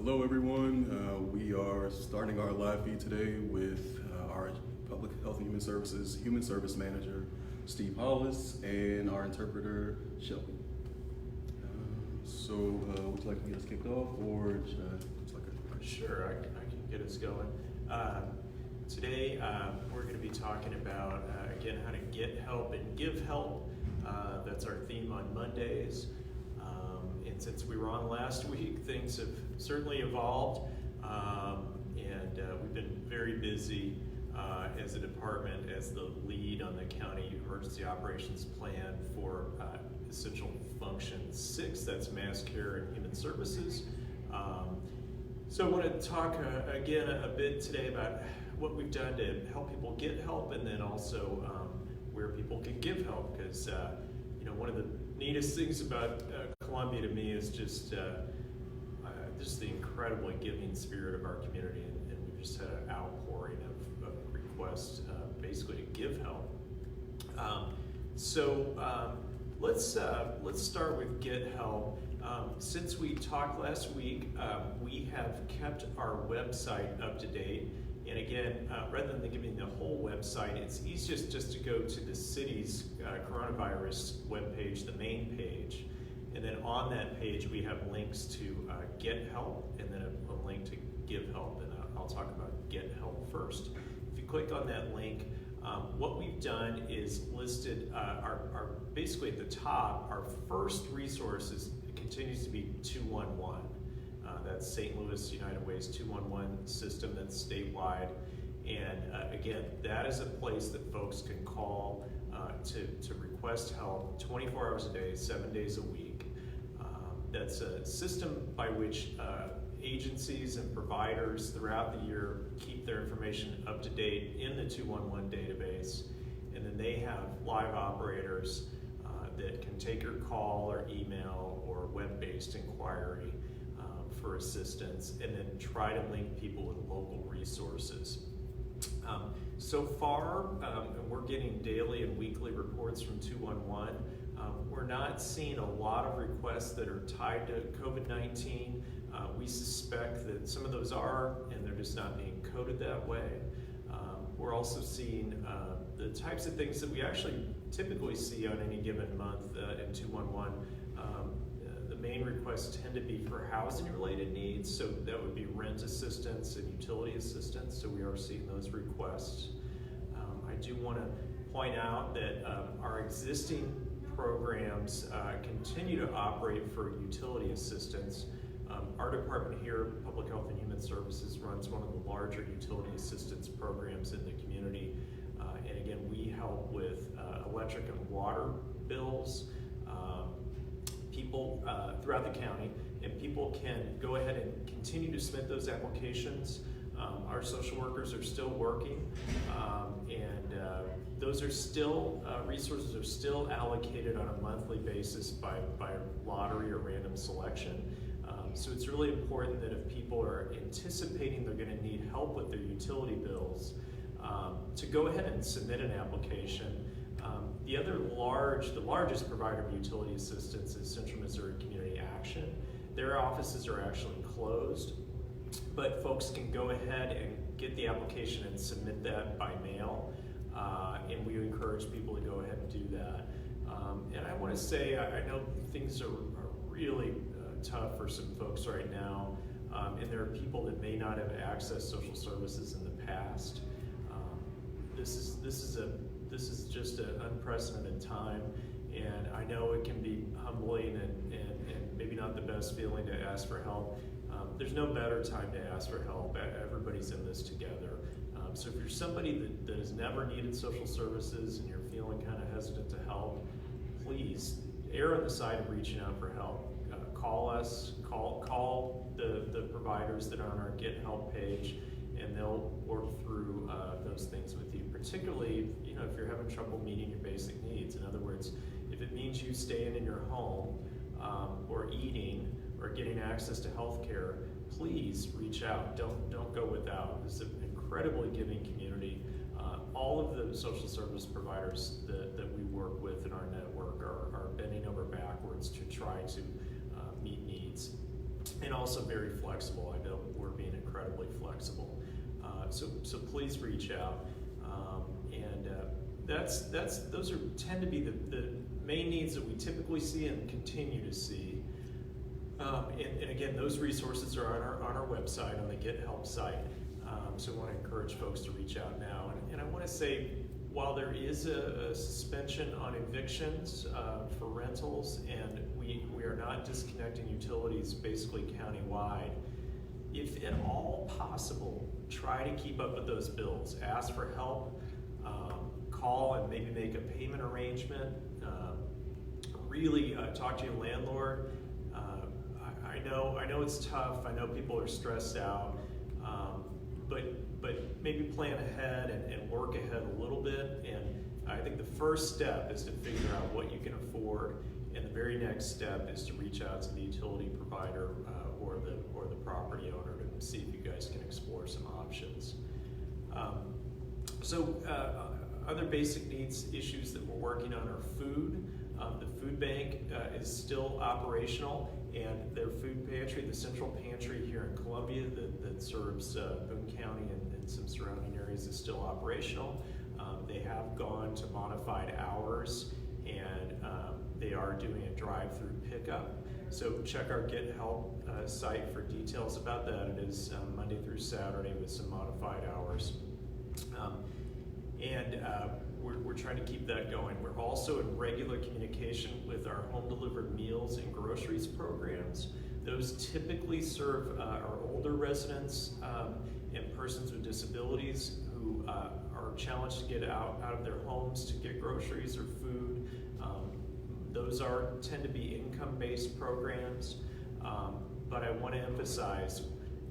Hello everyone, we are starting our live feed today with our Public Health and Human Service Manager, Steve Hollis, and our interpreter, Shelby. Would you like to get us kicked off, or should I? Sure, I can get us going. Today, we're going to be talking about, again, how to get help and give help. That's our theme on Mondays. And since we were on last week, things have certainly evolved, and we've been very busy as a department, as the lead on the county emergency operations plan for essential function 6, that's mass care and human services. So I want to talk again a bit today about what we've done to help people get help, and then also where people can give help, because one of the neatest things about Columbia to me is just the incredibly giving spirit of our community, and we've just had an outpouring of requests basically to give help. Let's start with get help. Since we talked last week, we have kept our website up to date. And again, rather than giving the whole website, it's easiest just to go to the city's coronavirus webpage, the main page. And then on that page, we have links to get help, and then a link to give help. And I'll talk about get help first. If you click on that link, what we've done is listed our basically at the top, our first resource continues to be 211. That's St. Louis United Way's 211 system that's statewide. And again, that is a place that folks can call to request help 24 hours a day, 7 days a week. That's a system by which agencies and providers throughout the year keep their information up to date in the 211 database. And then they have live operators that can take your call or email or web-based inquiry for assistance, and then try to link people with local resources. So far, and we're getting daily and weekly reports from 211, we're not seeing a lot of requests that are tied to COVID-19. We suspect that some of those are, and they're just not being coded that way. We're also seeing the types of things that we actually typically see on any given month in 211. The main requests tend to be for housing-related needs, so that would be rent assistance and utility assistance, so we are seeing those requests. I do want to point out that our existing programs continue to operate for utility assistance. Our department here, Public Health and Human Services, runs one of the larger utility assistance programs in the community. And again, we help with electric and water bills. People throughout the county, and people can go ahead and continue to submit those applications. Our social workers are still working, and those are still, resources are still allocated on a monthly basis by lottery or random selection. So it's really important that if people are anticipating they're going to need help with their utility bills, to go ahead and submit an application. The largest provider of utility assistance is Central Missouri Community Action. Their offices are actually closed, but folks can go ahead and get the application and submit that by mail, and we encourage people to go ahead and do that. And I want to say, I know things are really tough for some folks right now, and there are people that may not have accessed social services in the past. This is just an unprecedented time, and I know it can be humbling and maybe not the best feeling to ask for help. There's no better time to ask for help. Everybody's in this together. So if you're somebody that has never needed social services and you're feeling kind of hesitant to help, please err on the side of reaching out for help. Call us, call the providers that are on our Get Help page, and they'll work through those things with you, particularly if you're having trouble meeting your basic needs. In other words, if it means you staying in your home or eating or getting access to health care, please reach out. Don't go without. It's an incredibly giving community. All of the social service providers that we work with in our network are bending over backwards to try to meet needs. And also very flexible. I know we're being incredibly flexible. So please reach out. Those tend to be the main needs that we typically see and continue to see. And again, those resources are on our website, on the Get Help site. So I want to encourage folks to reach out now. And I want to say, while there is a suspension on evictions for rentals, and we are not disconnecting utilities basically countywide, if at all possible, try to keep up with those bills. Ask for help, call and maybe make a payment arrangement. Really talk to your landlord. I know it's tough. I know people are stressed out, but maybe plan ahead and work ahead a little bit. And I think the first step is to figure out what you can afford, and the very next step is to reach out to the utility provider or the property owner to see if you guys can explore some options. Other basic needs issues that we're working on are food. The food bank is still operational, and their food pantry, the central pantry here in Columbia that serves Boone County and some surrounding areas, is still operational. They have gone to modified hours, and they are doing a drive-through pickup. So check our Get Help site for details about that. It is Monday through Saturday with some modified hours. We're trying to keep that going. We're also in regular communication with our home delivered meals and groceries programs. Those typically serve our older residents and persons with disabilities who are challenged to get out of their homes to get groceries or food. Those tend to be income-based programs, but I want to emphasize,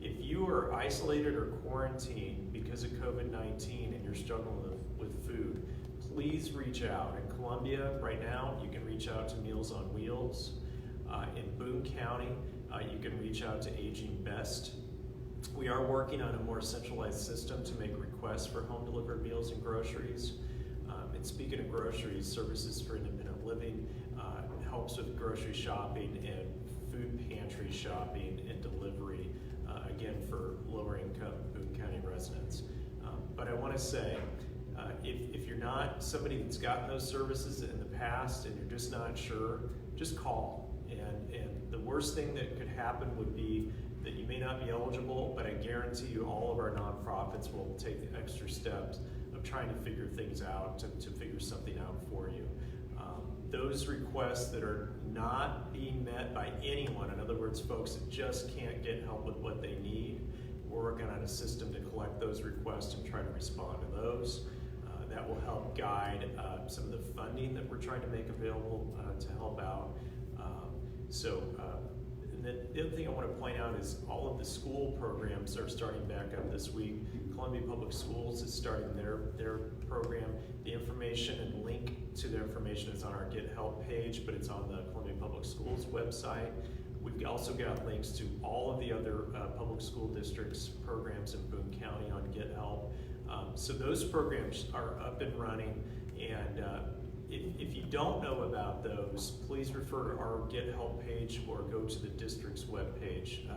if you are isolated or quarantined because of COVID-19 and you're struggling with food, please reach out. In Columbia, right now, you can reach out to Meals on Wheels. In Boone County, you can reach out to Aging Best. We are working on a more centralized system to make requests for home delivered meals and groceries. And speaking of groceries, Services for Independent Living helps with grocery shopping and food pantry shopping and delivery, again, for lower income Boone County residents. But I want to say, if you're not somebody that's gotten those services in the past and you're just not sure, just call. And the worst thing that could happen would be that you may not be eligible, but I guarantee you all of our nonprofits will take the extra steps of trying to figure things out, to figure something out for you. Those requests that are not being met by anyone, in other words, folks that just can't get help with what they need, we're working on a system to collect those requests and try to respond to those. That will help guide some of the funding that we're trying to make available to help out. And the other thing I want to point out is all of the school programs are starting back up this week. Columbia Public Schools is starting their program. The information and link to the information is on our Get Help page, but it's on the Columbia Public Schools website. We've also got links to all of the other public school districts programs in Boone County on Get Help. So those programs are up and running, and if you don't know about those, please refer to our Get Help page or go to the district's webpage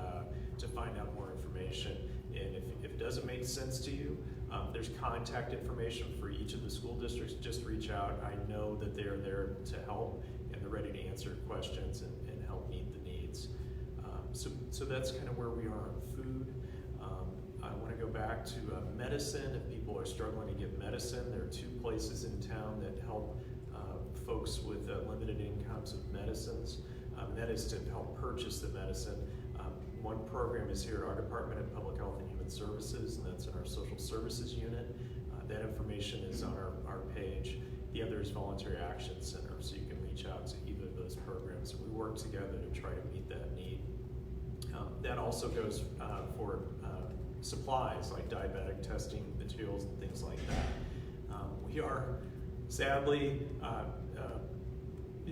to find out more information. And if it doesn't make sense to you, there's contact information for each of the school districts. Just reach out. I know that they're there to help, and they're ready to answer questions and help meet the needs. So that's kind of where we are on food. I want to go back to medicine. If people are struggling to get medicine, there are 2 places in town that help folks with limited incomes with medicines. That is to help purchase the medicine. One program is here at our Department of Public Health and Human Services, and that's in our Social Services Unit. That information is on our page. The other is Voluntary Action Center, so you can reach out to either of those programs. We work together to try to meet that need. That also goes for supplies like diabetic testing materials and things like that. We are sadly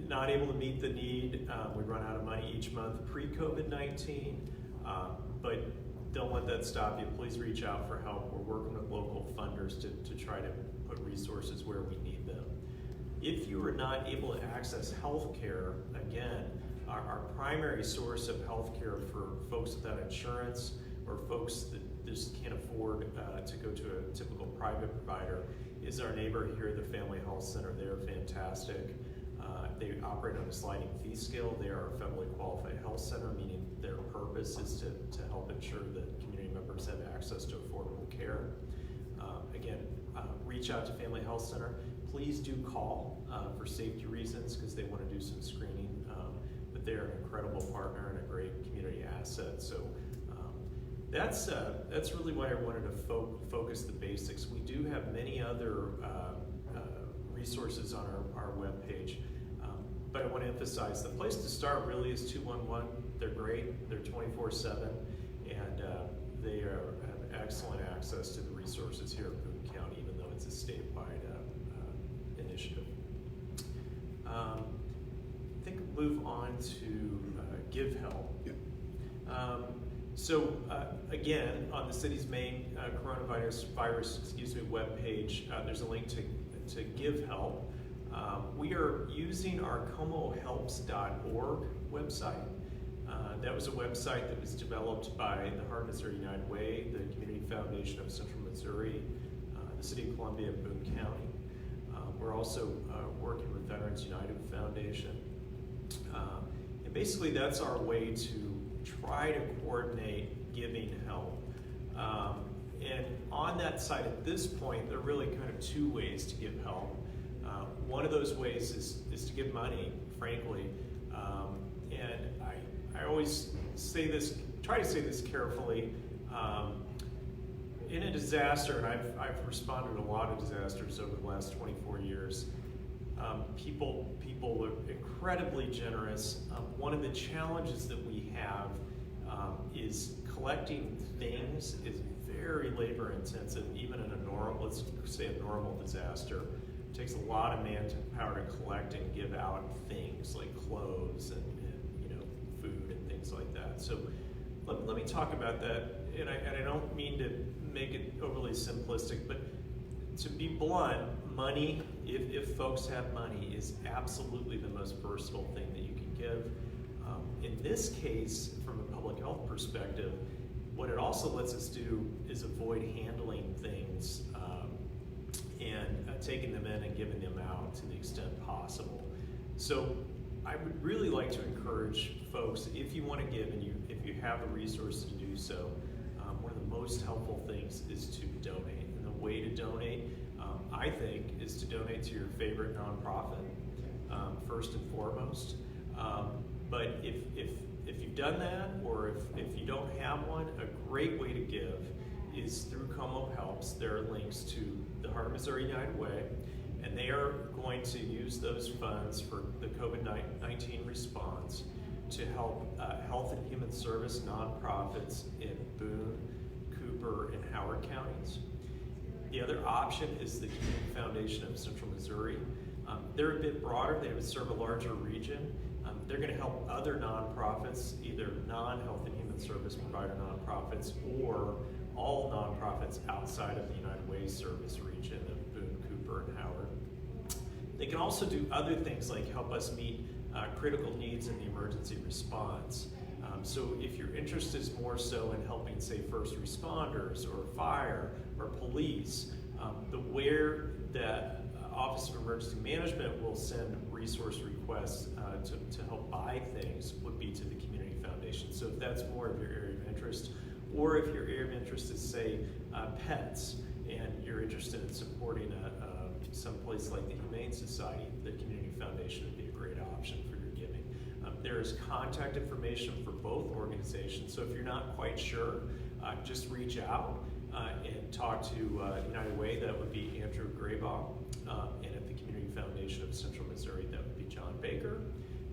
not able to meet the need. We run out of money each month pre-COVID-19, but don't let that stop you. Please reach out for help. We're working with local funders to try to put resources where we need them. If you are not able to access health care, again, our primary source of healthcare for folks without insurance or folks that just can't afford to go to a typical private provider is our neighbor here, the Family Health Center. They're fantastic. They operate on a sliding fee scale. They are a federally qualified health center, meaning their purpose is to help ensure that community members have access to affordable care. Again, reach out to Family Health Center. Please do call for safety reasons because they want to do some screening, but they're an incredible partner and a great community asset. So that's really why I wanted to focus the basics. We do have many other resources on our webpage, but I want to emphasize the place to start really is 211. They're great. They're 24/7, and they have excellent access to the resources here in Boone County, even though it's a statewide initiative. I think we'll move on to Give Help. Yeah. So again, on the city's main coronavirus webpage, there's a link to Give Help. We are using our comohelps.org website. That was a website that was developed by the Heart of Missouri United Way, the Community Foundation of Central Missouri, the City of Columbia, and Boone County. We're also working with Veterans United Foundation. And basically that's our way to try to coordinate giving help. And on that site at this point, there are really kind of two ways to give help. One of those ways is to give money, frankly. And I always say this, try to say this carefully. In a disaster, and I've responded to a lot of disasters over the last 24 years, people are incredibly generous. One of the challenges that we have is collecting things is very labor intensive, even in a normal, let's say a normal disaster. It takes a lot of manpower to collect and give out things like clothes and food and things like that. So let me talk about that, and I don't mean to make it overly simplistic, but to be blunt, money, if folks have money, is absolutely the most versatile thing that you can give. In this case, from a public health perspective, what it also lets us do is avoid handling things and taking them in and giving them out to the extent possible. So I would really like to encourage folks, if you want to give and if you have the resources to do so, one of the most helpful things is to donate. And the way to donate, I think, is to donate to your favorite nonprofit, first and foremost. But if you've done that, or if you don't have one, a great way to give is through Como Helps. There are links to the Heart of Missouri United Way, and they are going to use those funds for the COVID-19 response to help health and human service nonprofits in Boone, Cooper, and Howard counties. The other option is the Community Foundation of Central Missouri. They're a bit broader. They would serve a larger region. They're going to help other nonprofits, either non-health and human service provider nonprofits or all nonprofits outside of the United Way service region of Boone, Cooper, and Howard. They can also do other things like help us meet critical needs in the emergency response. So if your interest is more so in helping, say, first responders or fire or police, where that Office of Emergency Management will send resource requests to help buy things would be to the Community Foundation. So if that's more of your area of interest, or if your area of interest is, say, pets, and you're interested in supporting some place like the Humane Society, the Community Foundation would be a great option for your giving. There is contact information for both organizations, so if you're not quite sure, just reach out and talk to United Way. That would be Andrew Graybaugh, and at the Community Foundation of Central Missouri, that would be John Baker.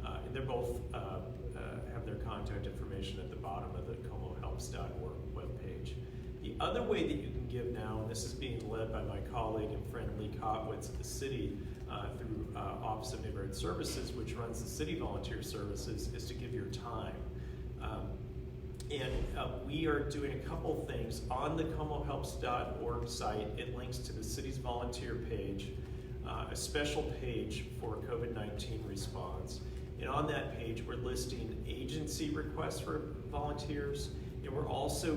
And they're both have their contact information at the bottom of the comohelps.org webpage. The other way that you can give now, and this is being led by my colleague and friend Lee Kotwitz at the city through Office of Neighborhood Services, which runs the city volunteer services, is to give your time. We are doing a couple things. On the comohelps.org site, it links to the city's volunteer page, a special page for COVID-19 response. And on that page, we're listing agency requests for volunteers, and we're also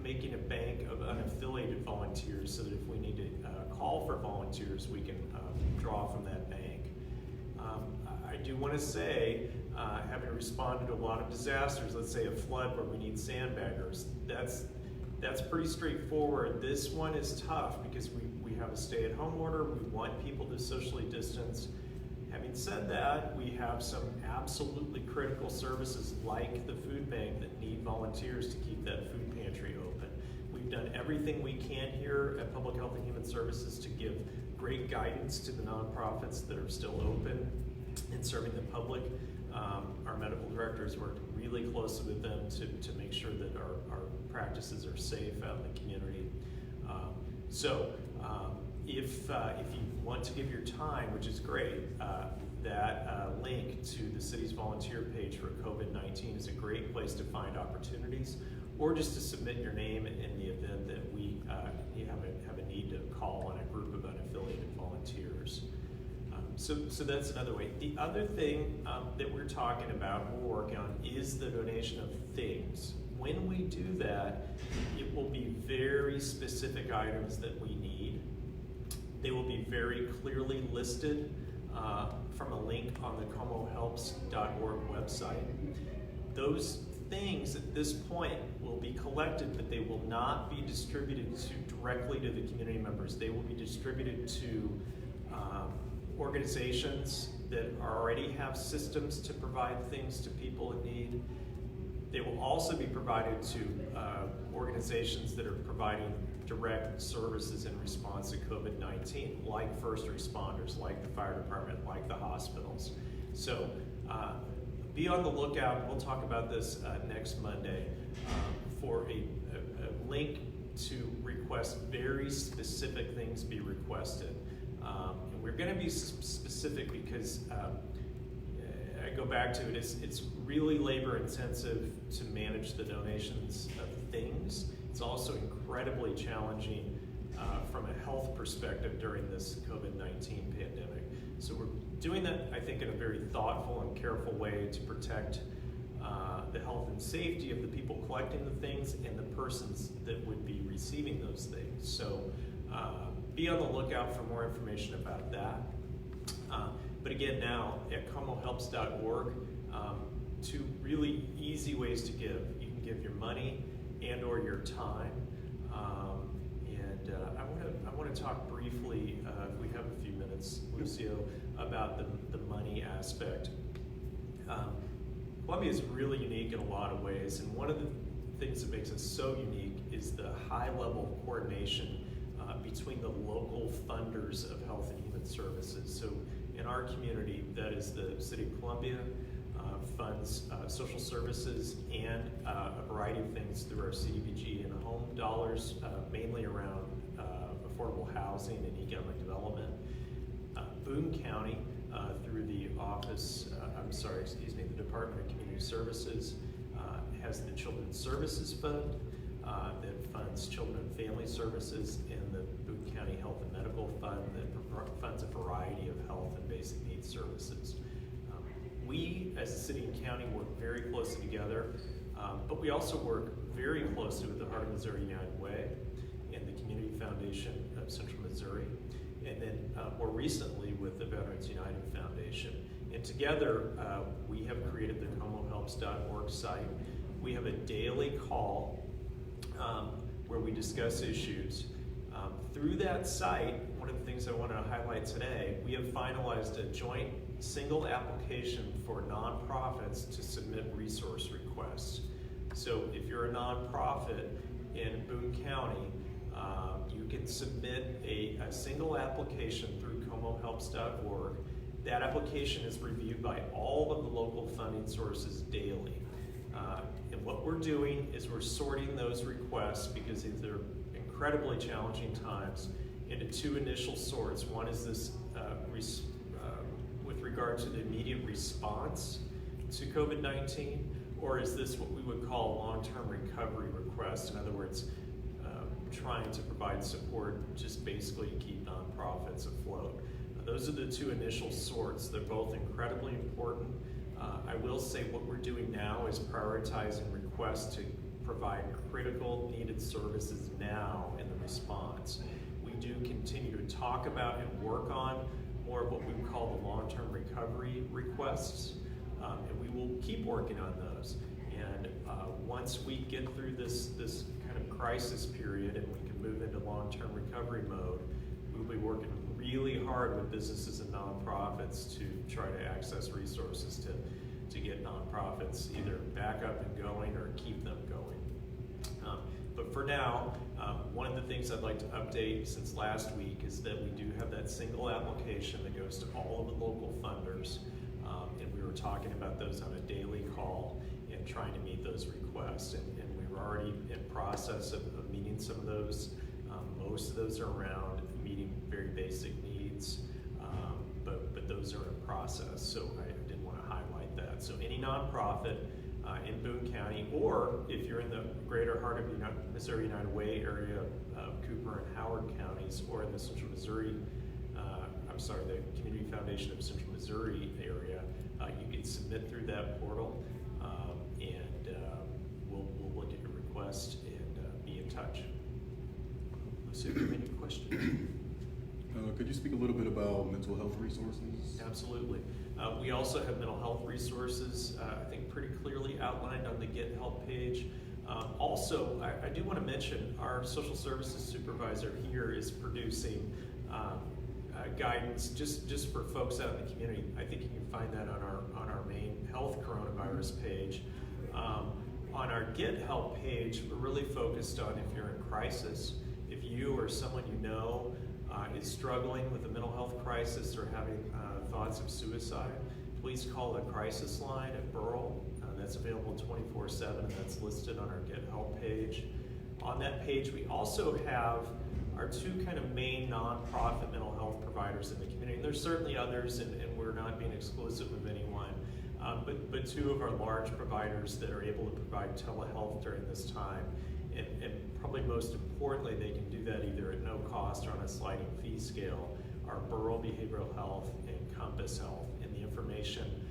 making a bank of unaffiliated volunteers so that if we need to call for volunteers, we can draw from that bank. I do want to say, having responded to a lot of disasters, let's say a flood where we need sandbaggers, that's pretty straightforward. This one is tough because we have a stay-at-home order. We want people to socially distance. Having said that, we have some absolutely critical services like the food bank that need volunteers to keep that food pantry open. We've done everything we can here at Public Health and Human Services to give great guidance to the nonprofits that are still open and serving the public. Our medical directors worked really closely with them to make sure that our practices are safe out in the community. If you want to give your time, which is great, that link to the city's volunteer page for COVID-19 is a great place to find opportunities, or just to submit your name in the event that you have a need to call on a group of unaffiliated volunteers. So that's another way. The other thing that we're talking about, we're working on, is the donation of things. When we do that, it will be very specific items that we need. They will be very clearly listed from a link on the comohelps.org website. Those things at this point will be collected, but they will not be distributed directly to the community members. They will be distributed to organizations that already have systems to provide things to people in need. They will also be provided to organizations that are providing direct services in response to COVID-19, like first responders, like the fire department, like the hospitals. So be on the lookout. We'll talk about this next Monday for a link to request very specific things be requested. And we're going to be specific because I go back to it, it's really labor intensive to manage the donations of things. It's also incredibly challenging from a health perspective during this COVID-19 pandemic. So we're doing that, I think, in a very thoughtful and careful way to protect the health and safety of the people collecting the things and the persons that would be receiving those things. So be on the lookout for more information about that. But again, now at comohelps.org, two really easy ways to give. You can give your money and or your time. I want to talk briefly, if we have a few minutes, Lucio, about the money aspect. Columbia is really unique in a lot of ways, and one of the things that makes us so unique is the high level of coordination between the local funders of health and human services. So in our community, that is the City of Columbia, funds social services and a variety of things through our CDBG and home dollars, mainly around affordable housing and economic development. Boone County, through the the Department of Community Services, has the Children's Services Fund that funds children and family services, and the Boone County Health and Medical Fund that funds a variety of health and basic needs services. We, as a city and county, work very closely together, but we also work very closely with the Heart of Missouri United Way and the Community Foundation of Central Missouri, and then more recently with the Veterans United Foundation. And together, we have created the comohelps.org site. We have a daily call where we discuss issues. Through that site, one of the things I want to highlight today, we have finalized a joint single application for nonprofits to submit resource requests. So if you're a nonprofit in Boone County, you can submit a single application through comohelps.org. That application is reviewed by all of the local funding sources daily. And what we're doing is we're sorting those requests, because these are incredibly challenging times, into two initial sorts. One is this with regard to the immediate response to COVID-19, or is this what we would call a long-term recovery request? In other words, trying to provide support just basically to keep nonprofits afloat. Those are the two initial sorts. They're both incredibly important. I will say what we're doing now is prioritizing requests to provide critical needed services now in the response. We do continue to talk about and work on more of what we call the long-term recovery requests, and we will keep working on those. And once we get through this kind of crisis period and we can move into long-term recovery mode, we'll be working really hard with businesses and nonprofits to try to access resources to get nonprofits either back up and going or keep them going. But for now, one of the things I'd like to update since last week is that we do have that single application that goes to all of the local funders, and we were talking about those on a daily call and trying to meet those requests, and we were already in process of meeting some of those. Most of those are around meeting very basic needs, but those are in process, so I did want to highlight that. So any nonprofit in Boone County, or if you're in the greater heart of Missouri United Way area of Cooper and Howard counties, or in the Central Missouri, the Community Foundation of Central Missouri area, you can submit through that portal, and we'll look at your request and be in touch. Let's see if you have any questions. Could you speak a little bit about mental health resources? Absolutely. We also have mental health resources, I think pretty clearly outlined on the Get Help page. Also, I do want to mention our social services supervisor here is producing guidance just for folks out in the community. I think you can find that on our main health coronavirus page. On our Get Help page, we're really focused on if you're in crisis, if you or someone you know is struggling with a mental health crisis or having thoughts of suicide, please call the crisis line at Burrell. That's available 24/7, and that's listed on our Get Help page. On that page, we also have our two kind of main nonprofit mental health providers in the community. And there's certainly others, and we're not being exclusive of anyone, but two of our large providers that are able to provide telehealth during this time. And probably most importantly, they can do that either at no cost or on a sliding fee scale, are Burrell Behavioral Health and Compass Health. And the information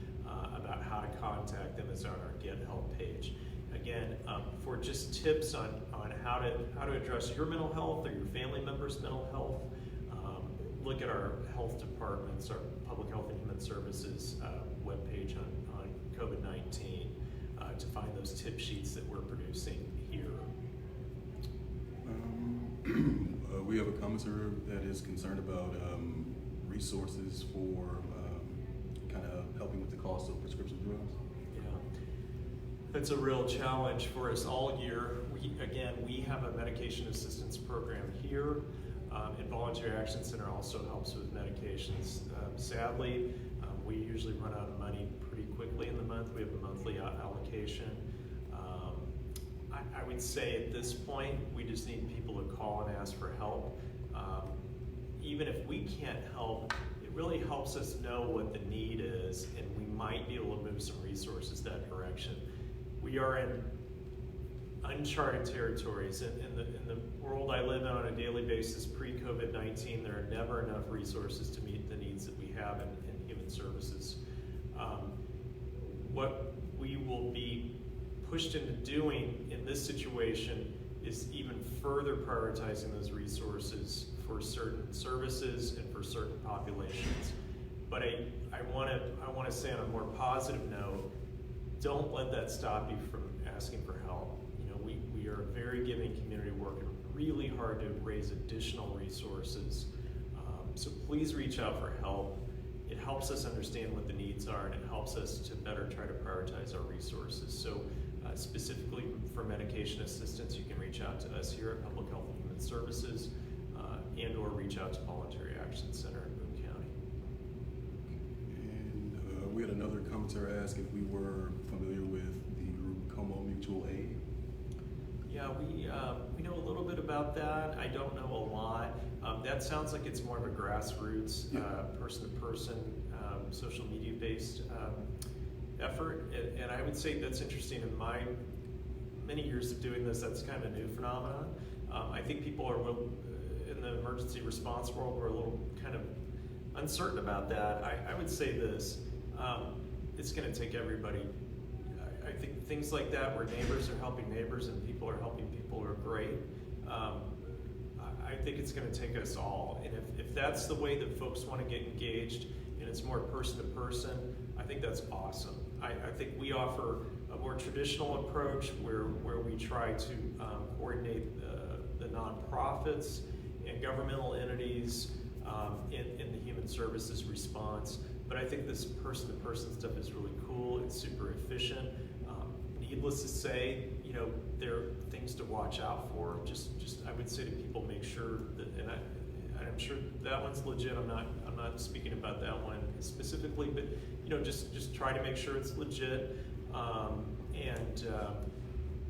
about how to contact them is on our Get Help page. Again, for just tips on how to address your mental health or your family members' mental health, look at our health departments, our Public Health and Human Services webpage on COVID-19 to find those tip sheets that we're producing here. We have a commenter that is concerned about resources for kind of helping with the cost of prescription drugs. Yeah, it's a real challenge for us all year. We have a medication assistance program here, and Voluntary Action Center also helps with medications. Sadly, we usually run out of money pretty quickly in the month. We have a monthly allocation. I would say at this point, we just need people to call and ask for help. Even if we can't help, it really helps us know what the need is, and we might be able to move some resources that direction. We are in uncharted territories. In the world I live in on a daily basis pre-COVID-19, there are never enough resources to meet the needs that we have in human services. What we will be pushed into doing in this situation is even further prioritizing those resources for certain services and for certain populations. But I want to say on a more positive note, don't let that stop you from asking for help. You know, we are a very giving community, working really hard to raise additional resources. So please reach out for help. It helps us understand what the needs are, and it helps us to better try to prioritize our resources. So specifically for medication assistance, you can reach out to us here at Public Health and Human Services, and or reach out to Voluntary Action Center in Boone County. And we had another commenter ask if we were familiar with the group Como Mutual Aid. Yeah, we know a little bit about that. I don't know a lot. That sounds like it's more of a grassroots, person-to-person, social media-based effort. And I would say that's interesting. In my many years of doing this, that's kind of a new phenomenon. I think people are in the emergency response world, we're a little kind of uncertain about that. I would say this. it's going to take everybody. I think things like that, where neighbors are helping neighbors and people are helping people, are great. I think it's going to take us all, and if that's the way that folks want to get engaged, and it's more person to person, I think that's awesome. I think we offer a more traditional approach where we try to coordinate the nonprofits and governmental entities in the human services response. But I think this person-to-person stuff is really cool. It's super efficient. Needless to say, you know, there are things to watch out for. Just I would say to people, make sure that, and I'm sure that one's legit. I'm not speaking about that one specifically, but you know, just try to make sure it's legit, and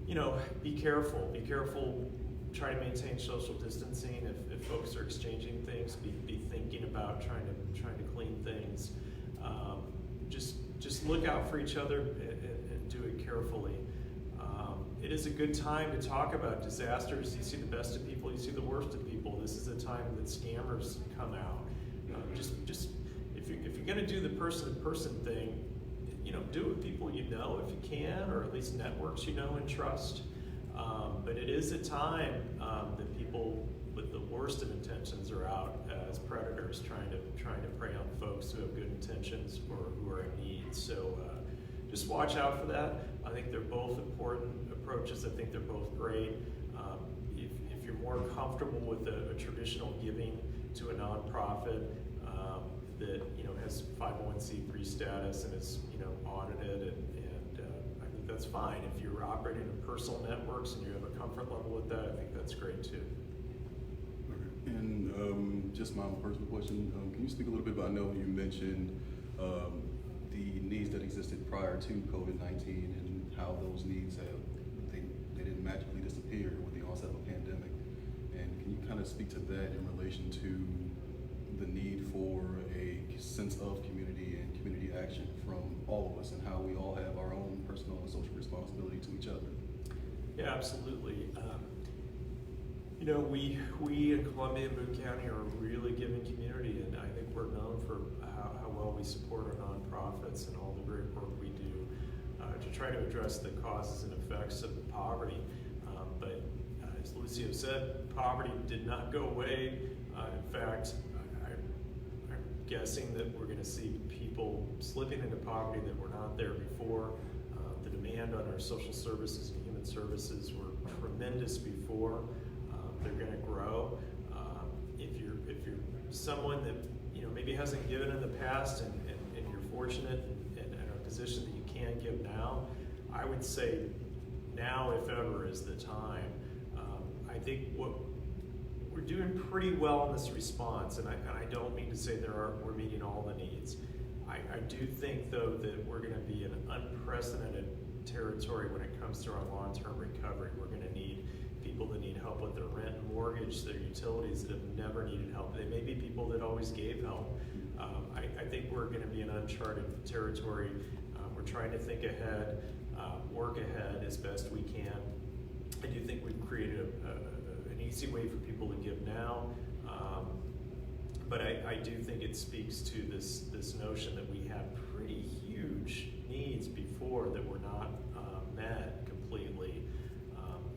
you know, be careful. Be careful. Try to maintain social distancing. If folks are exchanging things, be thinking about trying to clean things. Just look out for each other and do it carefully. It is a good time to talk about disasters. You see the best of people, you see the worst of people. This is a time that scammers come out. Just if you're going to do the person-to-person thing, you know, do it with people you know if you can, or at least networks you know and trust. But it is a time that people with the worst of intentions are out as predators, trying to prey on folks who have good intentions or who are in need. So just watch out for that. I think they're both important approaches. I think they're both great. If you're more comfortable with a traditional giving to a nonprofit that, you know, has 501c3 status and is, you know, audited, and I think that's fine. If you're operating in personal networks and you have a comfort level with that, I think that's great too. Okay. And just my own personal question, can you speak a little bit about, I know you mentioned the needs that existed prior to COVID-19 and how those needs they didn't magically disappear with the onset of a pandemic. And can you kind of speak to that in relation to the need for a sense of community and community action from all of us, and how we all have our own personal and social responsibility to each other? Yeah, absolutely. You know, we in Columbia and Boone County are a really giving community, and I think we're known for how well we support our nonprofits and all the great work we do to try to address the causes and effects of poverty. But as Lucio said, poverty did not go away. In fact, I'm guessing that we're going to see people slipping into poverty that were not there before. The demand on our social services and human services were tremendous before. They're going to grow. If you're someone that, you know, maybe hasn't given in the past, and you're fortunate and in a position that you can give now, I would say now, if ever, is the time. I think we're doing pretty well in this response, and I don't mean to say we're meeting all the needs. I do think, though, that we're going to be in unprecedented territory when it comes to our long-term recovery. We're going to need people that need help with their rent and mortgage, their utilities that have never needed help. They may be people that always gave help. I think we're going to be in uncharted territory. We're trying to think ahead, work ahead as best we can. I do think we've created an easy way for people to give now, but I do think it speaks to this notion that we had pretty huge needs before that were not met completely,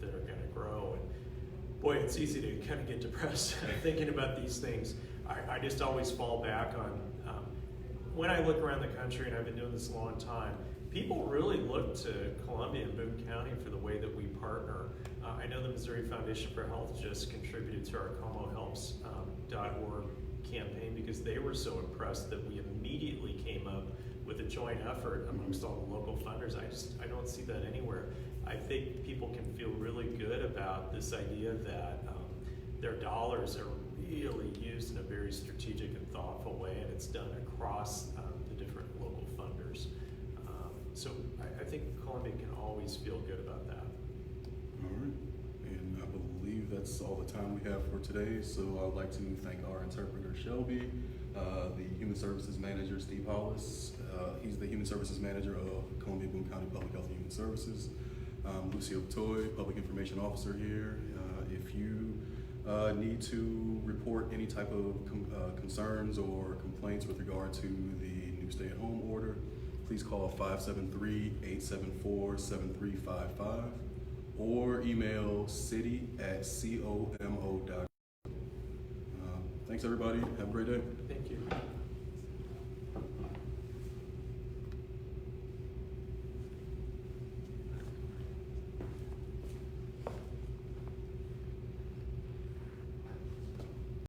that are going to grow. And boy, it's easy to kind of get depressed thinking about these things. I just always fall back on, when I look around the country, and I've been doing this a long time, people really look to Columbia and Boone County for the way that we partner. I know the Missouri Foundation for Health just contributed to our ComoHelps.org campaign because they were so impressed that we immediately came up with a joint effort amongst all the local funders. I don't see that anywhere. I think people can feel really good about this idea that their dollars are really used in a very strategic and thoughtful way, and it's done across the different local funders. So I think Columbia can always feel good about that. All right, and I believe that's all the time we have for today. So I'd like to thank our interpreter, Shelby, the Human Services Manager, Steve Hollis. He's the Human Services Manager of Columbia Boone County Public Health and Human Services. Lucio Toy, Public Information Officer here. If you need to report any type of concerns or complaints with regard to the new stay-at-home order, please call 573-874-7355 or email city@como.com. Thanks, everybody. Have a great day. Thank you.